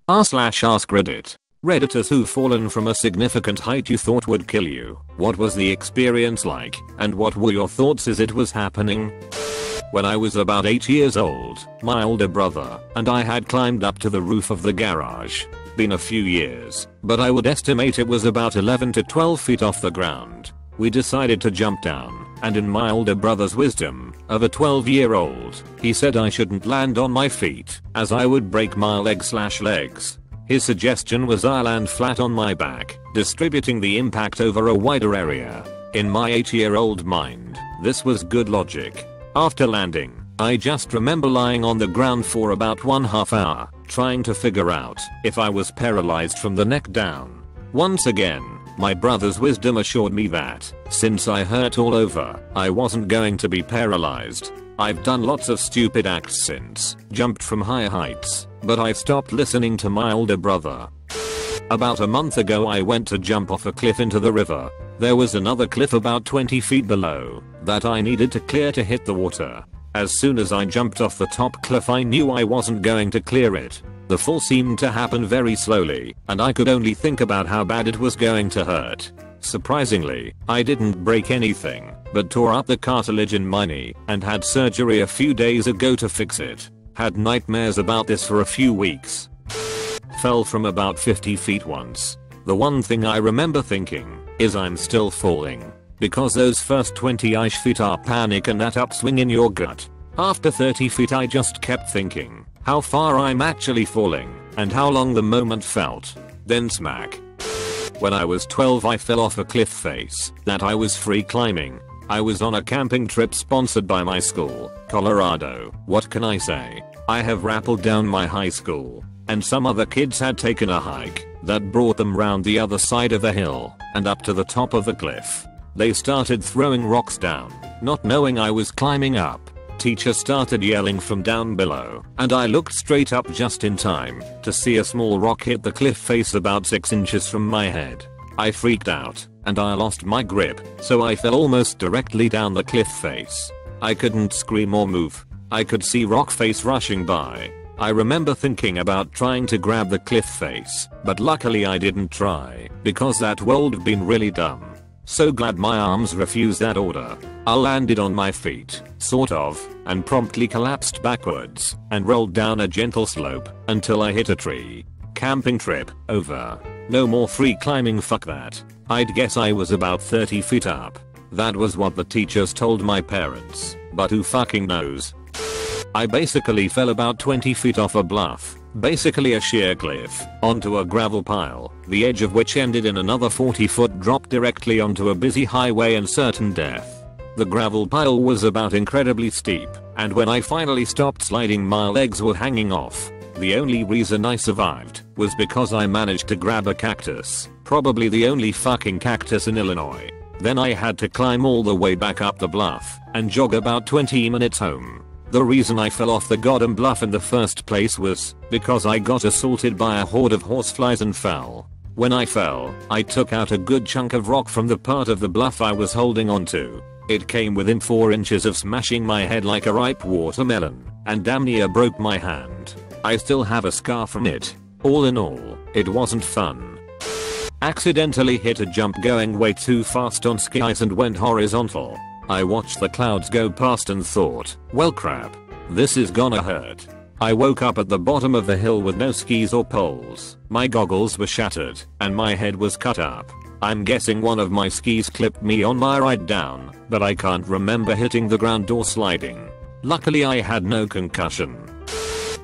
r/AskReddit. Redditors who've fallen from a significant height you thought would kill you. What was the experience like, and what were your thoughts as it was happening? When I was about 8 years old, my older brother and I had climbed up to the roof of the garage. Been a few years, but I would estimate it was about 11 to 12 feet off the ground. We decided to jump down, and in my older brother's wisdom, of a 12-year-old, he said I shouldn't land on my feet, as I would break my legs. His suggestion was I land flat on my back, distributing the impact over a wider area. In my 8-year-old mind, this was good logic. After landing, I just remember lying on the ground for about 1/2 hour, trying to figure out if I was paralyzed from the neck down. Once again, my brother's wisdom assured me that, since I hurt all over, I wasn't going to be paralyzed. I've done lots of stupid acts since, jumped from higher heights, but I stopped listening to my older brother. About a month ago I went to jump off a cliff into the river. There was another cliff about 20 feet below that I needed to clear to hit the water. As soon as I jumped off the top cliff I knew I wasn't going to clear it. The fall seemed to happen very slowly, and I could only think about how bad it was going to hurt. Surprisingly, I didn't break anything, but tore up the cartilage in my knee and had surgery a few days ago to fix it. Had nightmares about this for a few weeks. Fell from about 50 feet once. The one thing I remember thinking is I'm still falling, because those first 20-ish feet are panic and that upswing in your gut. After 30 feet I just kept thinking how far I'm actually falling and how long the moment felt. Then smack. When I was 12 I fell off a cliff face that I was free climbing. I was on a camping trip sponsored by my school, Colorado. What can I say? I have rappelled down my high school, and some other kids had taken a hike that brought them round the other side of the hill and up to the top of the cliff. They started throwing rocks down, not knowing I was climbing up. Teacher started yelling from down below, and I looked straight up just in time to see a small rock hit the cliff face about 6 inches from my head. I freaked out, and I lost my grip, so I fell almost directly down the cliff face. I couldn't scream or move. I could see rock face rushing by. I remember thinking about trying to grab the cliff face, but luckily I didn't try, because that would have been really dumb. So glad my arms refused that order. I landed on my feet, sort of, and promptly collapsed backwards and rolled down a gentle slope until I hit a tree. Camping trip over. No more free climbing, fuck that. I'd guess I was about 30 feet up. That was what the teachers told my parents, but who fucking knows? I basically fell about 20 feet off a bluff, basically a sheer cliff, onto a gravel pile, the edge of which ended in another 40-foot drop directly onto a busy highway and certain death. The gravel pile was about incredibly steep, and when I finally stopped sliding my legs were hanging off. The only reason I survived was because I managed to grab a cactus, probably the only fucking cactus in Illinois. Then I had to climb all the way back up the bluff and jog about 20 minutes home. The reason I fell off the goddamn bluff in the first place was because I got assaulted by a horde of horseflies and fell. When I fell, I took out a good chunk of rock from the part of the bluff I was holding onto. It came within 4 inches of smashing my head like a ripe watermelon, and damn near broke my hand. I still have a scar from it. All in all, it wasn't fun. Accidentally hit a jump going way too fast on ski ice and went horizontal. I watched the clouds go past and thought, well crap, this is gonna hurt. I woke up at the bottom of the hill with no skis or poles. My goggles were shattered, and my head was cut up. I'm guessing one of my skis clipped me on my ride down, but I can't remember hitting the ground or sliding. Luckily I had no concussion.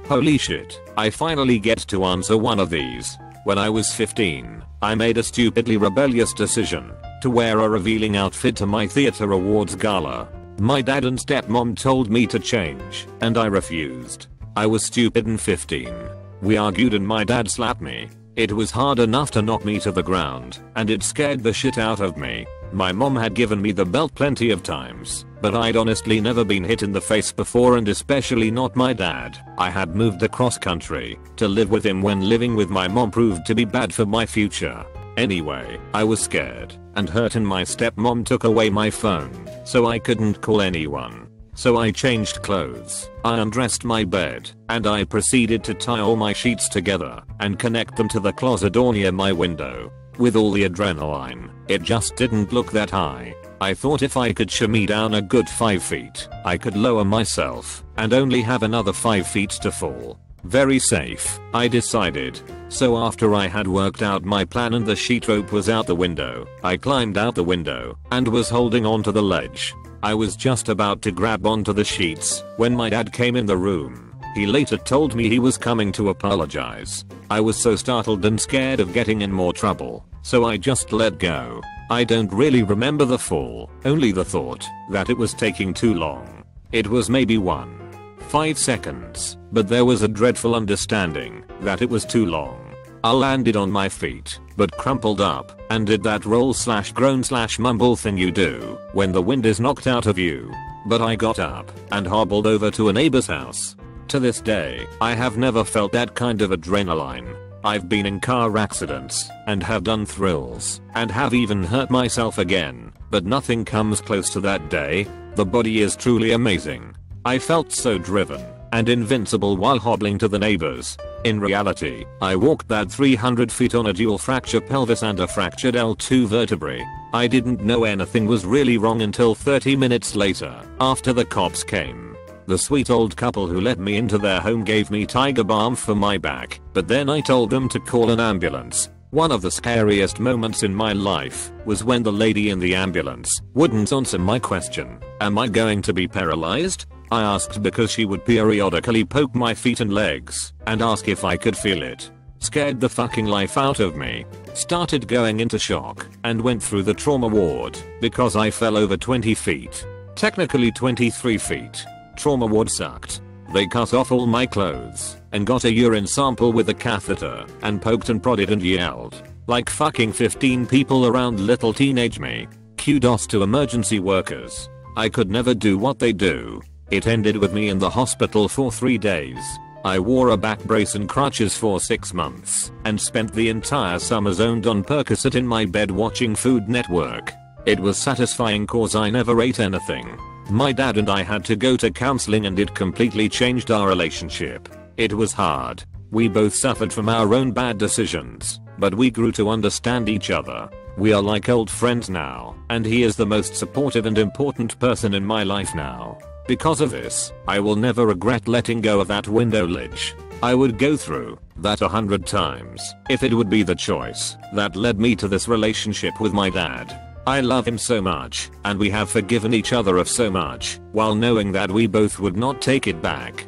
Holy shit, I finally get to answer one of these. When I was 15, I made a stupidly rebellious decision to wear a revealing outfit to my theater awards gala. My dad and stepmom told me to change, and I refused. I was stupid and 15. We argued and my dad slapped me. It was hard enough to knock me to the ground, and it scared the shit out of me. My mom had given me the belt plenty of times, but I'd honestly never been hit in the face before, and especially not my dad. I had moved across country to live with him when living with my mom proved to be bad for my future. Anyway, I was scared and hurt, and my stepmom took away my phone, so I couldn't call anyone. So I changed clothes, I undressed my bed, and I proceeded to tie all my sheets together and connect them to the closet door near my window. With all the adrenaline, it just didn't look that high. I thought if I could shimmy down a good 5 feet, I could lower myself and only have another 5 feet to fall. Very safe, I decided. So after I had worked out my plan and the sheet rope was out the window, I climbed out the window and was holding onto the ledge. I was just about to grab onto the sheets when my dad came in the room. He later told me he was coming to apologize. I was so startled and scared of getting in more trouble, so I just let go. I don't really remember the fall, only the thought that it was taking too long. It was maybe 5 seconds, but there was a dreadful understanding that it was too long. I landed on my feet, but crumpled up and did that roll / groan / mumble thing you do when the wind is knocked out of you. But I got up and hobbled over to a neighbor's house. To this day, I have never felt that kind of adrenaline. I've been in car accidents and have done thrills and have even hurt myself again, but nothing comes close to that day. The body is truly amazing. I felt so driven and invincible while hobbling to the neighbors. In reality, I walked that 300 feet on a dual fracture pelvis and a fractured L2 vertebrae. I didn't know anything was really wrong until 30 minutes later, after the cops came. The sweet old couple who let me into their home gave me tiger balm for my back, but then I told them to call an ambulance. One of the scariest moments in my life was when the lady in the ambulance wouldn't answer my question, "Am I going to be paralyzed?" I asked because she would periodically poke my feet and legs and ask if I could feel it. Scared the fucking life out of me. Started going into shock and went through the trauma ward because I fell over 20 feet. Technically 23 feet. Trauma ward sucked. They cut off all my clothes and got a urine sample with a catheter and poked and prodded and yelled. Like fucking 15 people around little teenage me. Kudos to emergency workers. I could never do what they do. It ended with me in the hospital for 3 days. I wore a back brace and crutches for 6 months and spent the entire summer zoned on Percocet in my bed watching Food Network. It was satisfying cause I never ate anything. My dad and I had to go to counseling and it completely changed our relationship. It was hard. We both suffered from our own bad decisions, but we grew to understand each other. We are like old friends now, and he is the most supportive and important person in my life now. Because of this, I will never regret letting go of that window ledge. I would go through that 100 times if it would be the choice that led me to this relationship with my dad. I love him so much, and we have forgiven each other of so much, while knowing that we both would not take it back.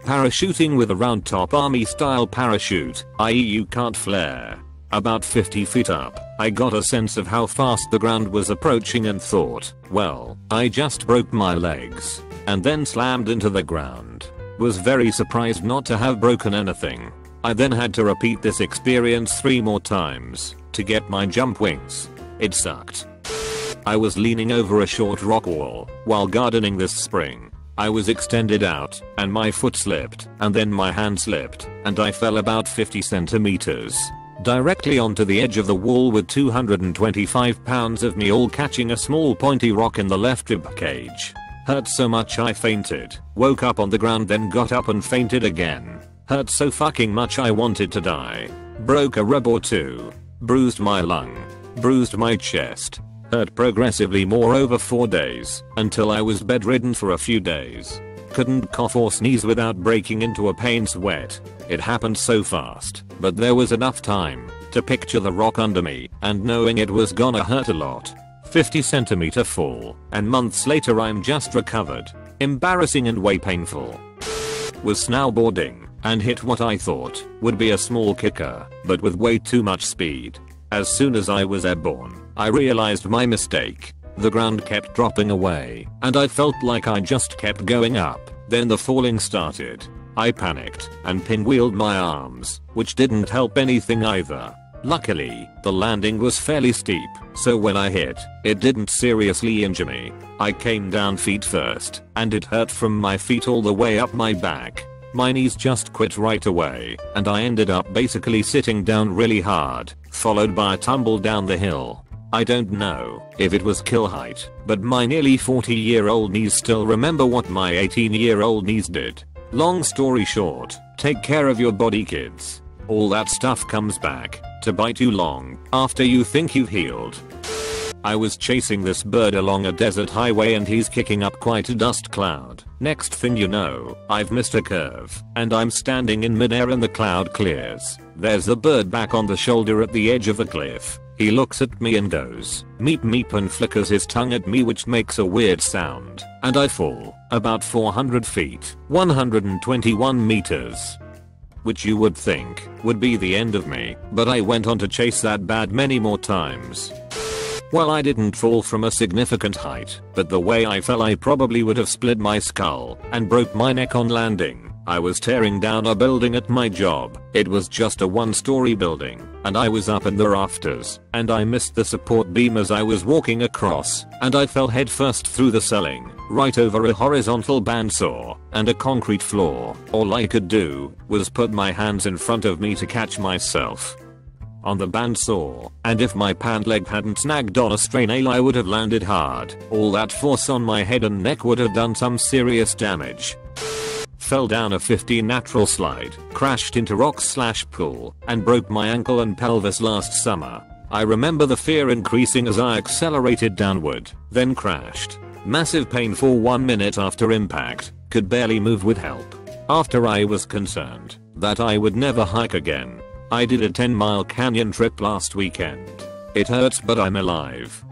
Parachuting with a round top army style parachute, i.e. you can't flare. About 50 feet up, I got a sense of how fast the ground was approaching and thought, well, I just broke my legs, and then slammed into the ground. Was very surprised not to have broken anything. I then had to repeat this experience 3 more times to get my jump wings. It sucked. I was leaning over a short rock wall while gardening this spring. I was extended out and my foot slipped and then my hand slipped and I fell about 50 centimeters. Directly onto the edge of the wall with 225 pounds of me all catching a small pointy rock in the left rib cage. Hurt so much I fainted, woke up on the ground then got up and fainted again. Hurt so fucking much I wanted to die. Broke a rib or 2. Bruised my lung. Bruised my chest. Hurt progressively more over 4 days, until I was bedridden for a few days. Couldn't cough or sneeze without breaking into a pain sweat. It happened so fast, but there was enough time to picture the rock under me and knowing it was gonna hurt a lot. 50 centimeter fall, and months later I'm just recovered. Embarrassing and way painful. Was snowboarding and hit what I thought would be a small kicker, but with way too much speed. As soon as I was airborne, I realized my mistake. The ground kept dropping away, and I felt like I just kept going up. Then the falling started. I panicked and pinwheeled my arms, which didn't help anything either. Luckily, the landing was fairly steep, so when I hit, it didn't seriously injure me. I came down feet first, and it hurt from my feet all the way up my back. My knees just quit right away, and I ended up basically sitting down really hard, followed by a tumble down the hill. I don't know if it was kill height, but my nearly 40-year-old knees still remember what my 18-year-old knees did. Long story short, take care of your body, kids. All that stuff comes back to bite you long after you think you've healed. I was chasing this bird along a desert highway and he's kicking up quite a dust cloud. Next thing you know, I've missed a curve and I'm standing in midair and the cloud clears. There's the bird back on the shoulder at the edge of the cliff. He looks at me and goes meep meep and flickers his tongue at me, which makes a weird sound, and I fall about 400 feet, 121 meters. Which you would think would be the end of me, but I went on to chase that bat many more times. Well, I didn't fall from a significant height, but the way I fell I probably would have split my skull and broke my neck on landing. I was tearing down a building at my job. It was just a one-story building, and I was up in the rafters, and I missed the support beam as I was walking across, and I fell headfirst through the ceiling, right over a horizontal bandsaw and a concrete floor. All I could do was put my hands in front of me to catch myself on the bandsaw, and if my pant leg hadn't snagged on a stray nail I would have landed hard. All that force on my head and neck would have done some serious damage. Fell down a 50 natural slide, crashed into rocks/pool, and broke my ankle and pelvis last summer. I remember the fear increasing as I accelerated downward, then crashed. Massive pain for 1 minute after impact, could barely move with help. After I was concerned that I would never hike again, I did a 10-mile canyon trip last weekend. It hurts, but I'm alive.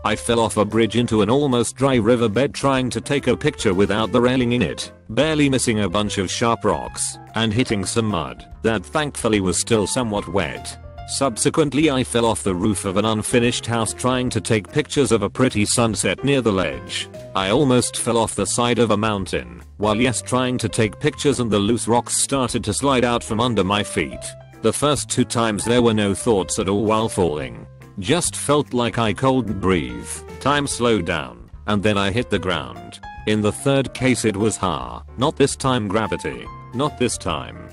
I fell off a bridge into an almost dry riverbed trying to take a picture without the railing in it, barely missing a bunch of sharp rocks and hitting some mud that thankfully was still somewhat wet. Subsequently, I fell off the roof of an unfinished house trying to take pictures of a pretty sunset near the ledge. I almost fell off the side of a mountain while trying to take pictures, and the loose rocks started to slide out from under my feet. The first 2 times there were no thoughts at all while falling. Just felt like I couldn't breathe. Time slowed down, and then I hit the ground. In the third case it was not this time gravity. Not this time.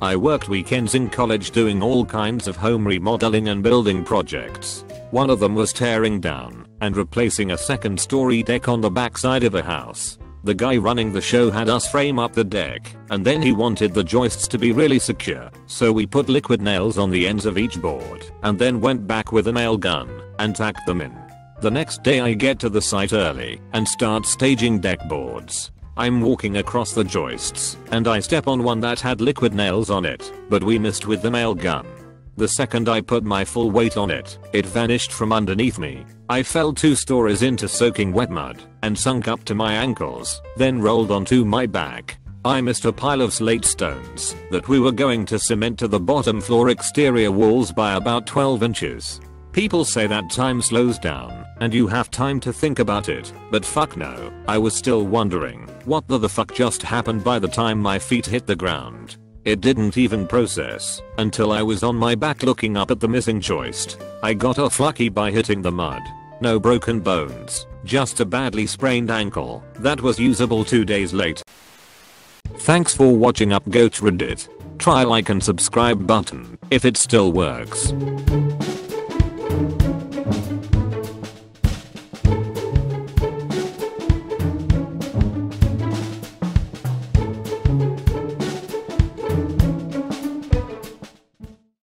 I worked weekends in college doing all kinds of home remodeling and building projects. One of them was tearing down and replacing a second-story deck on the backside of a house. The guy running the show had us frame up the deck, and then he wanted the joists to be really secure, so we put liquid nails on the ends of each board and then went back with a nail gun and tacked them in. The next day I get to the site early and start staging deck boards. I'm walking across the joists and I step on one that had liquid nails on it, but we missed with the nail gun. The second I put my full weight on it, it vanished from underneath me. I fell 2 stories into soaking wet mud and sunk up to my ankles, then rolled onto my back. I missed a pile of slate stones that we were going to cement to the bottom floor exterior walls by about 12 inches. People say that time slows down and you have time to think about it, but fuck no. I was still wondering what the fuck just happened by the time my feet hit the ground. It didn't even process until I was on my back looking up at the missing joist. I got off lucky by hitting the mud. No broken bones, just a badly sprained ankle that was usable 2 days later. Thanks for watching UpGoat Reddit. Try like and subscribe button if it still works.